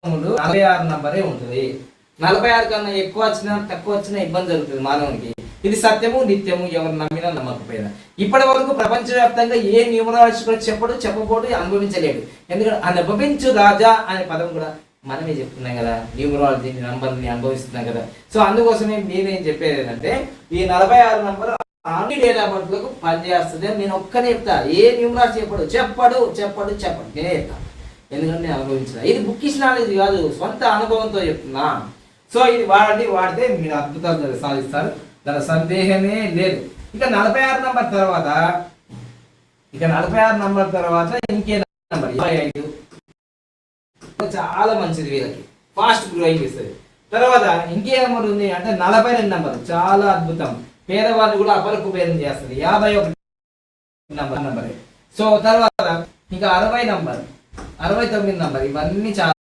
46 నంబరే ఉంటుంది. 46 కన్నా ఎక్కువ వచ్చినా తక్కువ వచ్చినా ఇబ్బంది జరుగుతుంది మానవునికి. ఇది సత్యము నిత్యము, ఎవరు నమ్మినా నమ్మకపోయినా. ఇప్పటి వరకు ప్రపంచవ్యాప్తంగా ఏ న్యూమరాలజీ కూడా చెప్పబోడు అనుభవించలేడు. ఎందుకంటే అనుభవించు రాజా అనే పదం కూడా మనమే చెప్తున్నాం కదా, న్యూమరాలజీ నంబర్ని అనుభవిస్తున్నాం కదా. సో అందుకోసమే నేనేం చెప్పేది ఏంటంటే ఈ 46 నంబర్ అన్ని డేట్ ఆఫ్ బర్త్ లకు పనిచేస్తుంది అని నేను ఒక్కనే చెప్తా. ఏ న్యూమరాలజీ చెప్పడు నేనే చెప్తాను. ఎందుకంటే నేను అనుభవించిన, ఇది బుక్కిష్ నాలెడ్జ్ కాదు, సొంత అనుభవంతో చెప్తున్నా. సో ఇది వాడితే మీరు అద్భుతాలు సాధిస్తారు, దాని సందేహమే లేదు. ఇక 46 నంబర్ తర్వాత ఇంకే నంబర్ 25 చాలా మంచిది, వీళ్ళకి ఫాస్ట్ గ్రోయింగ్ ఇస్తుంది. తర్వాత ఇంకే నెంబర్ ఉంది అంటే 42 నంబర్, చాలా అద్భుతం, పేదవాళ్ళు కూడా అపరకు పేదం చేస్తుంది. 51 నంబరే. సో తర్వాత ఇంకా 60 నంబర్, 69 నంబర్, ఇవన్నీ చాలా